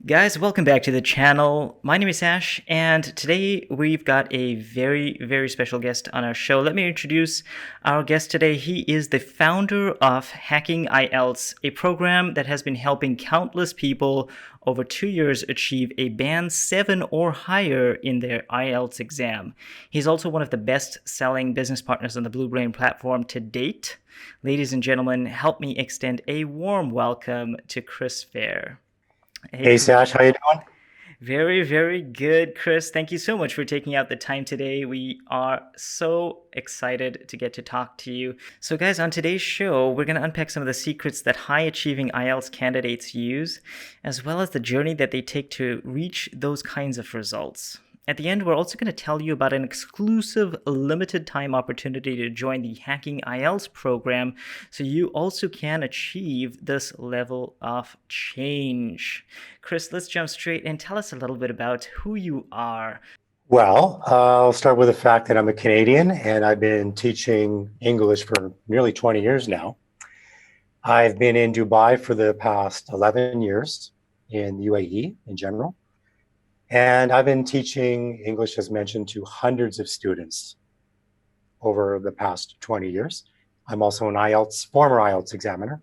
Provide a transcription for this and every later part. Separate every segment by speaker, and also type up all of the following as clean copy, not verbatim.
Speaker 1: Guys, welcome back to the channel. My name is Ash, and today we've got a very special guest on our show. Let me introduce our guest today. He is the founder of Hacking IELTS, a program that has been helping countless people over 2 years achieve a band 7 or higher in their IELTS exam. He's also one of the best-selling business partners on the Blue Brain platform to date. Ladies and gentlemen, help me extend a warm welcome to Chris Fehr. Hey,
Speaker 2: Hey
Speaker 1: Chris.
Speaker 2: Sash, how you doing?
Speaker 1: Very good, Chris. Thank you so much for taking out the time today. We are so excited to get to talk to you. So, guys, on today's show, we're going to unpack some of the secrets that high achieving IELTS candidates use, as well as the journey that they take to reach those kinds of results. At the end, we're also going to tell you about an exclusive limited time opportunity to join the Hacking IELTS program so you also can achieve this level of change. Chris, let's jump straight and tell us a little bit about who you are.
Speaker 2: Well, I'll start with the fact that I'm a Canadian and I've been teaching English for nearly 20 years now. I've been in Dubai for the past 11 years in UAE in general. And I've been teaching English, as mentioned, to hundreds of students over the past 20 years. I'm also an former IELTS examiner.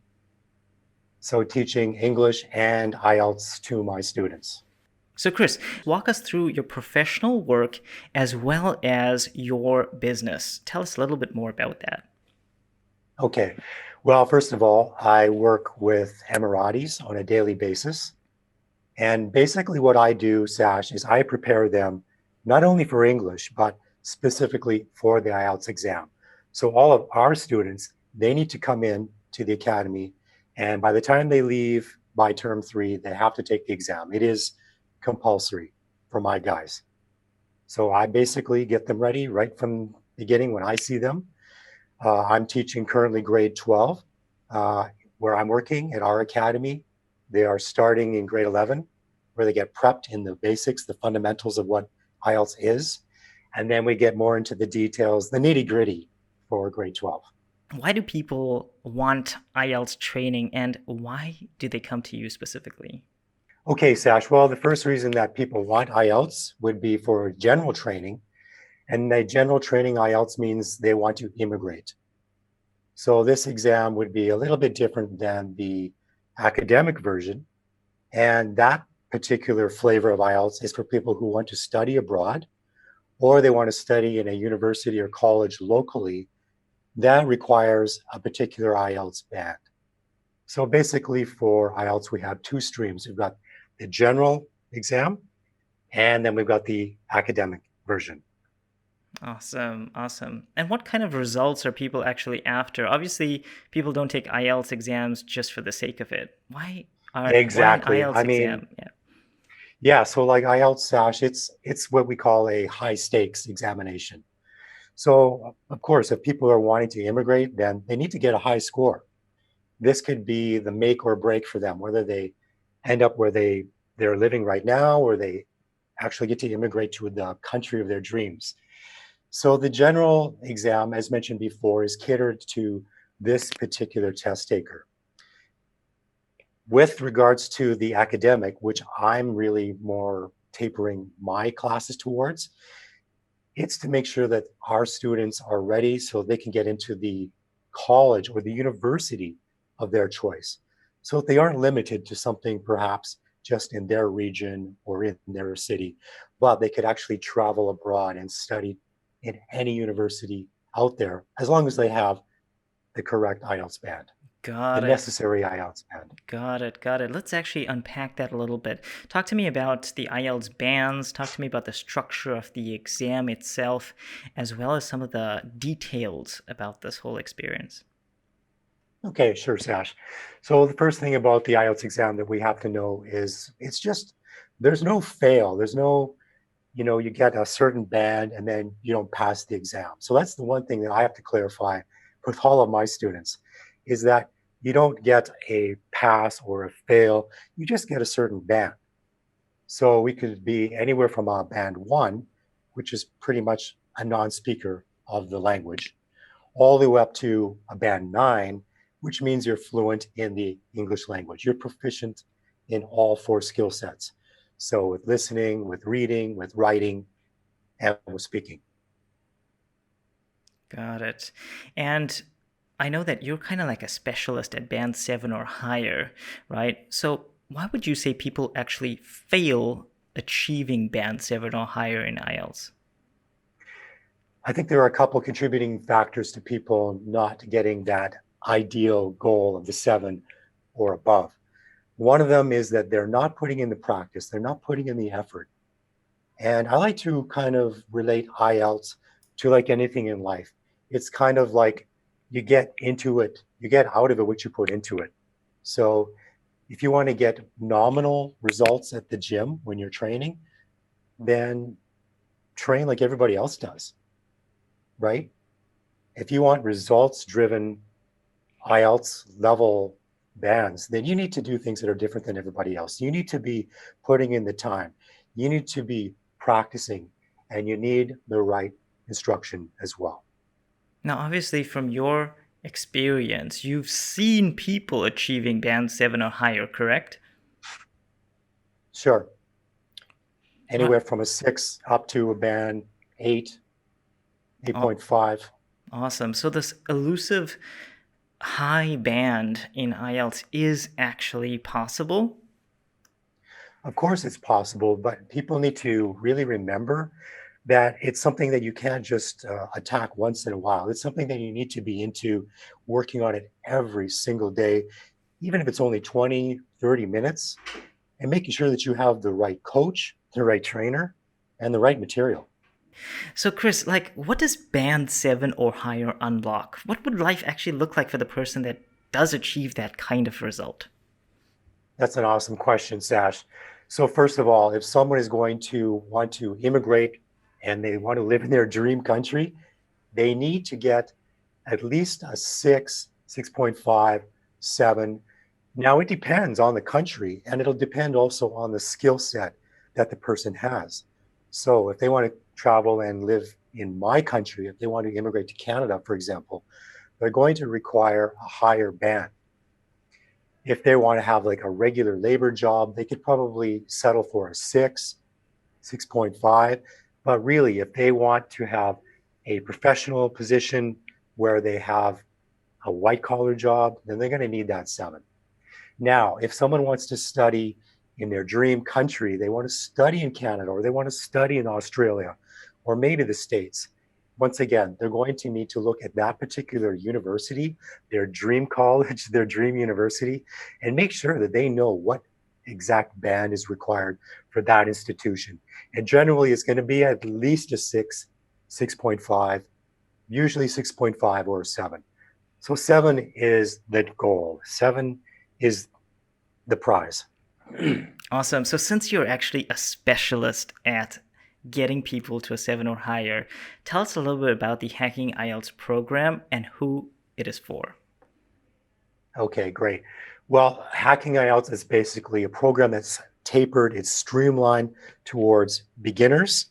Speaker 2: So teaching English and IELTS to my students.
Speaker 1: So, Chris, walk us through your professional work as well as your business. Tell us a little bit more about that.
Speaker 2: Okay. Well, first of all, I work with Emiratis on a daily basis. And basically, what I do, Sash, is I prepare them not only for English, but specifically for the IELTS exam. So, all of our students, they need to come in to the academy. And by the time they leave by term 3, they have to take the exam. It is compulsory for my guys. So, I basically get them ready right from the beginning when I see them. I'm teaching currently grade 12, where I'm working at our academy. They are starting in grade 11, where they get prepped in the basics, the fundamentals of what IELTS is. And then we get more into the details, the nitty gritty for grade 12.
Speaker 1: Why do people want IELTS training and why do they come to you specifically?
Speaker 2: Okay, Sash. Well, the first reason that people want IELTS would be for general training. And the general training IELTS means they want to immigrate. So this exam would be a little bit different than the academic version. And that particular flavor of IELTS is for people who want to study abroad or they want to study in a university or college locally that requires a particular IELTS band. So basically for IELTS, we have two streams. We've got the general exam and then we've got the academic version.
Speaker 1: Awesome. And what kind of results are people actually after? Obviously, people don't take IELTS exams just for the sake of it. Why an
Speaker 2: Exactly.
Speaker 1: IELTS
Speaker 2: I mean,
Speaker 1: exam? Yeah.
Speaker 2: yeah, so like IELTS, Sash, it's what we call a high stakes examination. So of course, if people are wanting to immigrate, then they need to get a high score. This could be the make or break for them, whether they end up where they're living right now or they actually get to immigrate to the country of their dreams. So the general exam, as mentioned before, is catered to this particular test taker. With regards to the academic, which I'm really more tapering my classes towards, it's to make sure that our students are ready so they can get into the college or the university of their choice. So they aren't limited to something perhaps just in their region or in their city, but they could actually travel abroad and study in any university out there as long as they have the correct IELTS band, the
Speaker 1: Got it.
Speaker 2: necessary IELTS band.
Speaker 1: Got it. Let's actually unpack that a little bit. Talk to me about the IELTS bands. Talk to me about the structure of the exam itself, as well as some of the details about this whole experience.
Speaker 2: Okay, sure, Sash. So the first thing about the IELTS exam that we have to know is it's just there's no fail. There's no, you get a certain band and then you don't pass the exam. So that's the one thing that I have to clarify with all of my students is that you don't get a pass or a fail. You just get a certain band. So we could be anywhere from a band 1, which is pretty much a non-speaker of the language, all the way up to a band 9, which means you're fluent in the English language. You're proficient in all four skill sets. So with listening, with reading, with writing, and with speaking.
Speaker 1: Got it. And I know that you're kind of like a specialist at band 7 or higher, right? So why would you say people actually fail achieving band 7 or higher in IELTS?
Speaker 2: I think there are a couple contributing factors to people not getting that ideal goal of the 7 or above. One of them is that they're not putting in the practice, they're not putting in the effort. And I like to kind of relate IELTS to like anything in life. It's kind of like you get into it, you get out of it what you put into it. So if you want to get nominal results at the gym when you're training, then train like everybody else does, right? If you want results driven IELTS level bands, then you need to do things that are different than everybody else. You need to be putting in the time. You need to be practicing, and you need the right instruction as well.
Speaker 1: Now, obviously, from your experience, you've seen people achieving band 7 or higher, correct?
Speaker 2: Sure.
Speaker 1: What?
Speaker 2: Anywhere from a 6 up to a band 8, 8.5.
Speaker 1: Awesome. So this elusive high band in IELTS is actually possible.
Speaker 2: Of course, it's possible, but people need to really remember that it's something that you can't just attack once in a while. It's something that you need to be into working on it every single day, even if it's only 20, 30 minutes, and making sure that you have the right coach, the right trainer, and the right material.
Speaker 1: So, Chris, like, what does band 7 or higher unlock? What would life actually look like for the person that does achieve that kind of result?
Speaker 2: That's an awesome question, Sash. So, first of all, if someone is going to want to immigrate and they want to live in their dream country, they need to get at least a 6, 6.5, 7. Now, it depends on the country, and it'll depend also on the skill set that the person has. So, if they want to travel and live in my country, if they want to immigrate to Canada, for example, they're going to require a higher band. If they want to have like a regular labor job, they could probably settle for a 6, 6.5. But really, if they want to have a professional position where they have a white collar job, then they're going to need that 7. Now, if someone wants to study in their dream country, they want to study in Canada or they want to study in Australia or maybe the States, once again, they're going to need to look at that particular university, their dream college, their dream university, and make sure that they know what exact band is required for that institution. And generally, it's going to be at least a 6, 6.5, usually 6.5 or a 7. So 7 is the goal. 7 is the prize.
Speaker 1: Awesome. So, since you're actually a specialist at getting people to a 7 or higher, tell us a little bit about the Hacking IELTS program and who it is for.
Speaker 2: Okay, great. Well, Hacking IELTS is basically a program that's tapered, it's streamlined towards beginners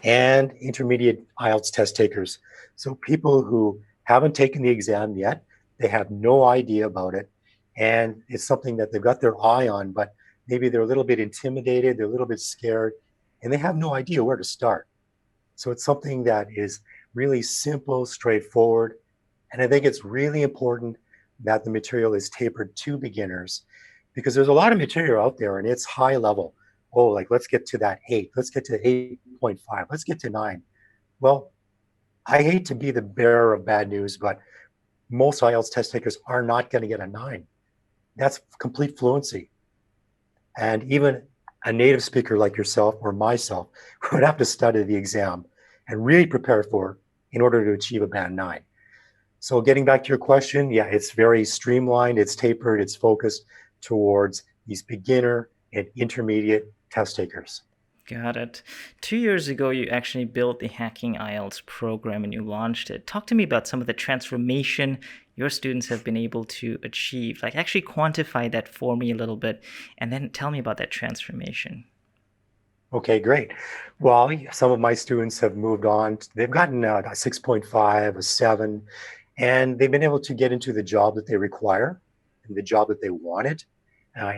Speaker 2: and intermediate IELTS test takers. So people who haven't taken the exam yet, they have no idea about it, and it's something that they've got their eye on, but maybe they're a little bit intimidated, they're a little bit scared, and they have no idea where to start. So it's something that is really simple, straightforward, and I think it's really important that the material is tapered to beginners because there's a lot of material out there and it's high level. Oh, like let's get to that 8, let's get to 8.5, let's get to 9. Well, I hate to be the bearer of bad news, but most IELTS test takers are not going to get a 9. That's complete fluency. And even a native speaker like yourself or myself would have to study the exam and really prepare for it in order to achieve a band 9. So getting back to your question, yeah, it's very streamlined, it's tapered, it's focused towards these beginner and intermediate test takers.
Speaker 1: Got it. 2 years ago, you actually built the Hacking IELTS program and you launched it. Talk to me about some of the transformation your students have been able to achieve. Like, actually quantify that for me a little bit, and then tell me about that transformation.
Speaker 2: Okay, great. Well, some of my students have moved on. They've gotten a 6.5, a 7, and they've been able to get into the job that they require and the job that they wanted.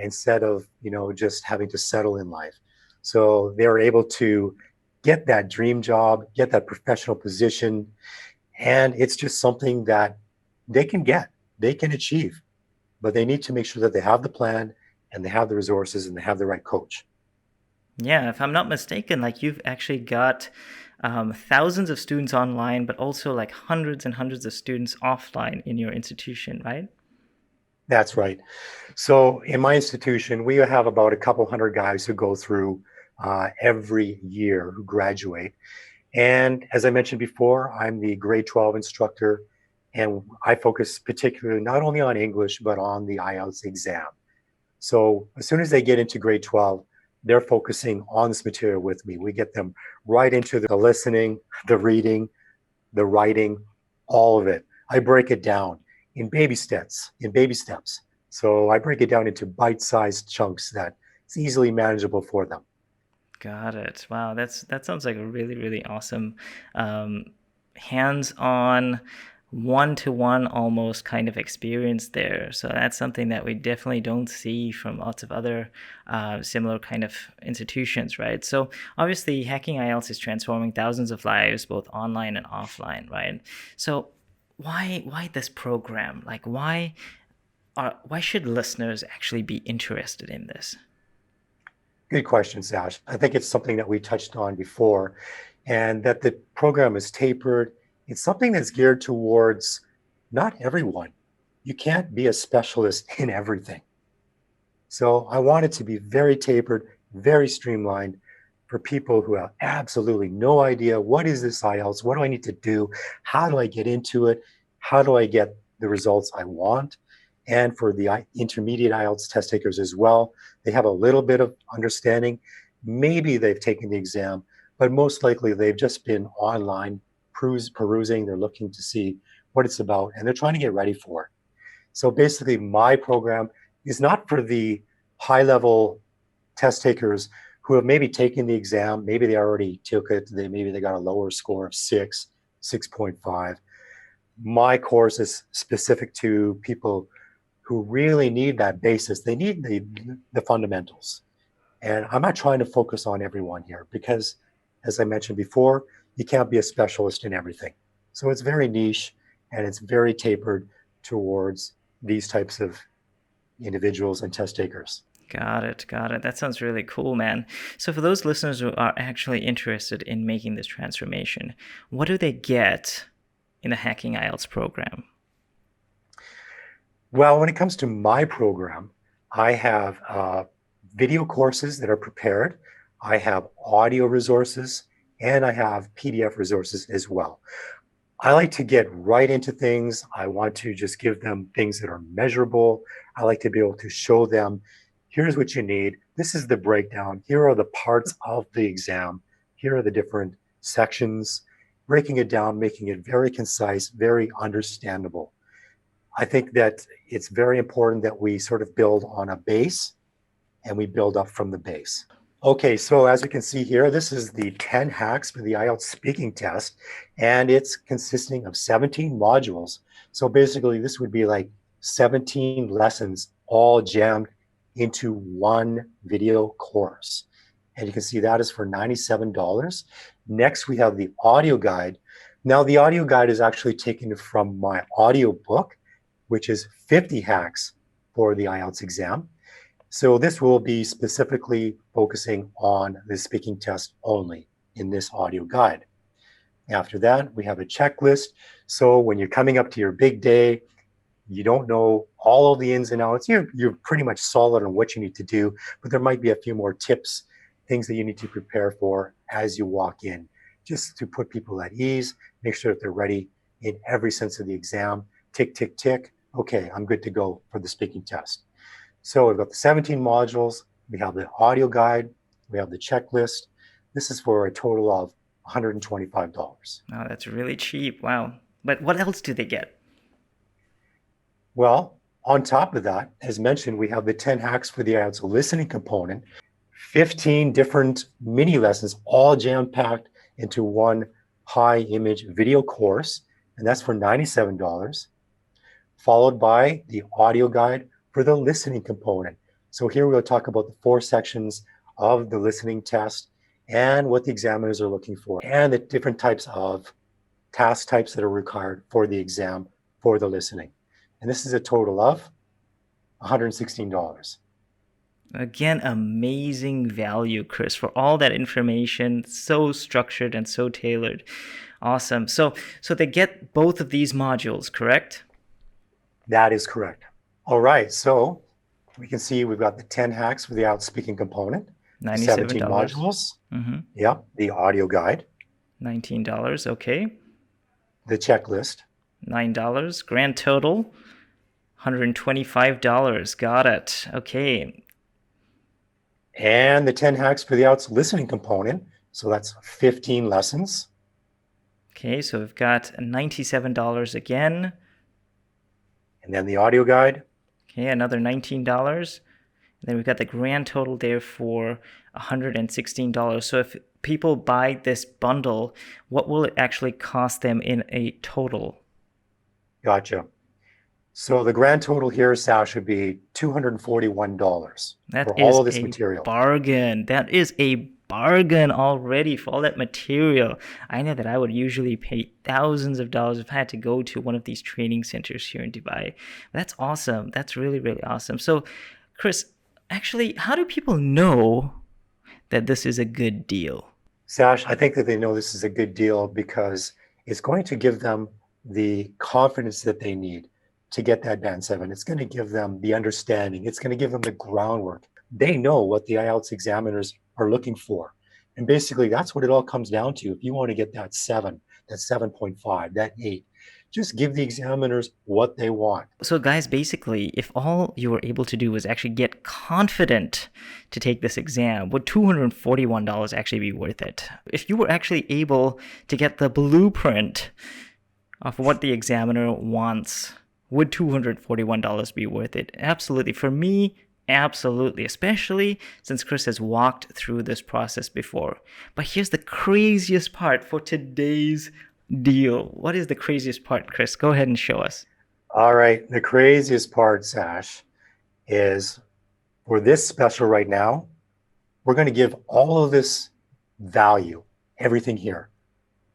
Speaker 2: instead of, just having to settle in life. So they're able to get that dream job, get that professional position, and it's just something that they can get, they can achieve, but they need to make sure that they have the plan and they have the resources and they have the right coach.
Speaker 1: Yeah, if I'm not mistaken, like you've actually got thousands of students online, but also like hundreds and hundreds of students offline in your institution, right?
Speaker 2: That's right. So in my institution, we have about a couple hundred guys who go through every year who graduate. And as I mentioned before, I'm the grade 12 instructor, and I focus particularly not only on English, but on the IELTS exam. So as soon as they get into grade 12, they're focusing on this material with me. We get them right into the listening, the reading, the writing, all of it. I break it down in baby steps. So I break it down into bite-sized chunks that it's easily manageable for them.
Speaker 1: Got it. Wow, that sounds like a really, really awesome, um, hands-on, one-to-one almost kind of experience there. So that's something that we definitely don't see from lots of other similar kind of institutions, right? So obviously, Hacking IELTS is transforming thousands of lives, both online and offline, right? So why this program? Like why should listeners actually be interested in this?
Speaker 2: Good question, Sash. I think it's something that we touched on before, and that the program is tapered. It's something that's geared towards not everyone. You can't be a specialist in everything. So I want it to be very tapered, very streamlined for people who have absolutely no idea what is this IELTS, what do I need to do, how do I get into it, how do I get the results I want, and for the intermediate IELTS test takers as well. They have a little bit of understanding. Maybe they've taken the exam, but most likely they've just been online perusing. They're looking to see what it's about, and they're trying to get ready for it. So basically, my program is not for the high level test takers who have maybe taken the exam, maybe they already took it, maybe they got a lower score of 6.5. My course is specific to people who really need that basis. They need the fundamentals. And I'm not trying to focus on everyone here because, as I mentioned before, you can't be a specialist in everything. So it's very niche and it's very tapered towards these types of individuals and test takers.
Speaker 1: Got it. Got it. That sounds really cool, man. So, for those listeners who are actually interested in making this transformation, what do they get in the Hacking IELTS program?
Speaker 2: Well, when it comes to my program, I have video courses that are prepared, I have audio resources, and I have PDF resources as well. I like to get right into things. I want to just give them things that are measurable. I like to be able to show them, here's what you need. This is the breakdown. Here are the parts of the exam. Here are the different sections, breaking it down, making it very concise, very understandable. I think that it's very important that we sort of build on a base and we build up from the base. Okay, so as you can see here, this is the 10 hacks for the IELTS speaking test, and it's consisting of 17 modules. So basically, this would be like 17 lessons all jammed into one video course. And you can see that is for $97. Next, we have the audio guide. Now, the audio guide is actually taken from my audio book, which is 50 hacks for the IELTS exam. So this will be specifically focusing on the speaking test only in this audio guide. After that, we have a checklist. So when you're coming up to your big day, you don't know all of the ins and outs. You're pretty much solid on what you need to do, but there might be a few more tips, things that you need to prepare for as you walk in, just to put people at ease, make sure that they're ready in every sense of the exam. Tick, tick, tick. Okay, I'm good to go for the speaking test. So we've got the 17 modules, we have the audio guide, we have the checklist. This is for a total of $125.
Speaker 1: Oh, that's really cheap. Wow. But what else do they get?
Speaker 2: Well, on top of that, as mentioned, we have the 10 hacks for the IELTS listening component, 15 different mini lessons, all jam-packed into one high image video course, and that's for $97, followed by the audio guide for the listening component. So here we'll talk about the 4 sections of the listening test and what the examiners are looking for and the different types of task types that are required for the exam for the listening. And this is a total of $116.
Speaker 1: Again, amazing value, Chris, for all that information. So structured and so tailored. Awesome. So they get both of these modules, correct?
Speaker 2: That is correct. All right. So we can see we've got the 10 hacks for the IELTS speaking component, the 17
Speaker 1: $97.
Speaker 2: modules.
Speaker 1: Mm-hmm.
Speaker 2: Yep. The audio guide,
Speaker 1: $19. Okay.
Speaker 2: the checklist,
Speaker 1: $9. Grand total, $125. Got it. Okay.
Speaker 2: and the 10 hacks for the IELTS listening component. So that's 15 lessons.
Speaker 1: Okay, so we've got $97 again.
Speaker 2: And then the audio guide.
Speaker 1: Okay, another $19. And then we've got the grand total there for $116. So if people buy this bundle, what will it actually cost them in a total?
Speaker 2: Gotcha. So the grand total here, Sash, would be $241 for all of this material.
Speaker 1: Bargain. That is a bargain already for all that material. I know that I would usually pay thousands of dollars if I had to go to one of these training centers here in Dubai. That's awesome. That's really, really awesome. So, Chris, actually, how do people know that this is a good deal?
Speaker 2: Sash, I think that they know this is a good deal because it's going to give them the confidence that they need to get that Band 7. It's going to give them the understanding. It's going to give them the groundwork. They know what the IELTS examiners are looking for. And basically, that's what it all comes down to. If you want to get that 7, that 7.5, that 8, just give the examiners what they want.
Speaker 1: So guys, basically, if all you were able to do was actually get confident to take this exam, would $241 actually be worth it? If you were actually able to get the blueprint of what the examiner wants, would $241 be worth it? Absolutely. For me, absolutely, especially since Chris has walked through this process before. But here's the craziest part for today's deal. What is the craziest part, Chris? Go ahead and show us.
Speaker 2: All right. The craziest part, Sash, is for this special right now, we're going to give all of this value, everything here,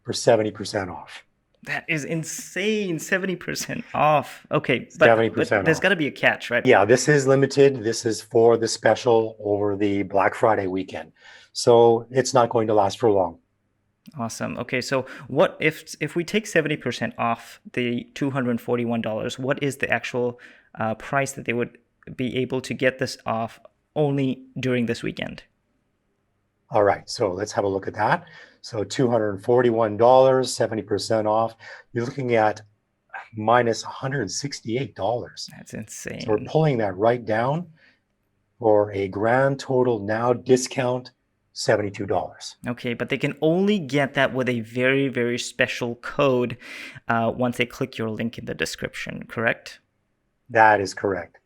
Speaker 2: for 70% off.
Speaker 1: That is insane. 70% off. Okay,
Speaker 2: 70%
Speaker 1: but there's
Speaker 2: off.
Speaker 1: got to be a catch, right?
Speaker 2: Yeah, this is limited. This is for the special over the Black Friday weekend. So it's not going to last for long.
Speaker 1: Awesome. Okay, so what if we take 70% off the $241, what is the actual price that they would be able to get this off only during this weekend?
Speaker 2: All right, so let's have a look at that. So $241, 70% off. You're looking at minus $168.
Speaker 1: That's insane.
Speaker 2: So we're pulling that right down for a grand total now discount, $72.
Speaker 1: Okay, but they can only get that with a very, very special code once they click your link in the description, correct?
Speaker 2: That is correct.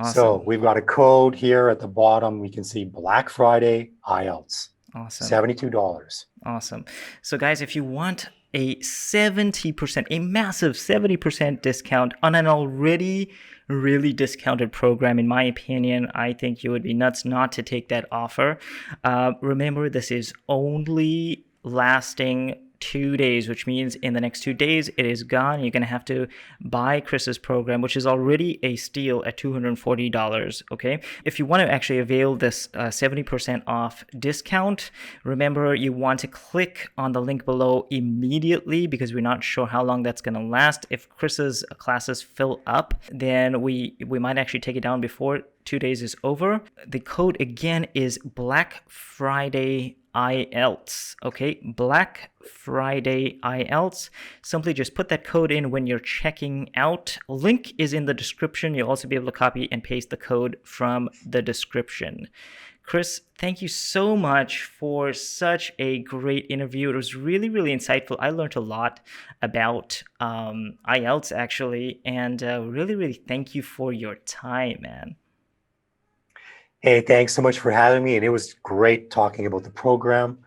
Speaker 1: Awesome.
Speaker 2: So we've got a code here at the bottom. We can see Black Friday IELTS.
Speaker 1: Awesome.
Speaker 2: $72.
Speaker 1: Awesome. So guys, if you want a 70%, a massive 70% discount on an already really discounted program, in my opinion, I think you would be nuts not to take that offer. Remember, this is only lasting 2 days, which means in the next 2 days it is gone. You're going to have to buy Chris's program, which is already a steal at $240. Okay, if you want to actually avail this 70% off discount, remember you want to click on the link below immediately because we're not sure how long that's going to last. If Chris's classes fill up, then we might actually take it down before 2 days is over. The code again is Black Friday IELTS. Okay, Black Friday IELTS. Simply just put that code in when you're checking out. Link is in the description. You'll also be able to copy and paste the code from the description. Chris, thank you so much for such a great interview. It was really, really insightful. I learned a lot about IELTS actually, and really, really thank you for your time, man.
Speaker 2: Hey, thanks so much for having me. And it was great talking about the program.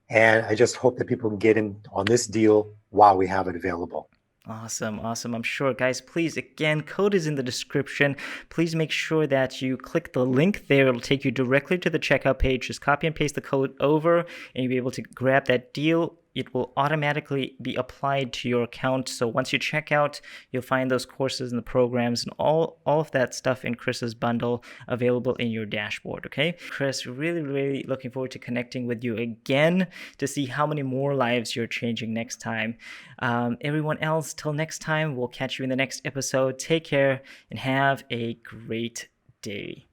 Speaker 2: And I just hope that people can get in on this deal while we have it available.
Speaker 1: Awesome, awesome. I'm sure, guys, please, again, code is in the description. Please make sure that you click the link there. It'll take you directly to the checkout page. Just copy and paste the code over, and you'll be able to grab that deal. It will automatically be applied to your account. So once you check out, you'll find those courses and the programs and all of that stuff in Chris's bundle available in your dashboard, okay? Chris, really, really looking forward to connecting with you again to see how many more lives you're changing next time. Everyone else, till next time, we'll catch you in the next episode. Take care and have a great day.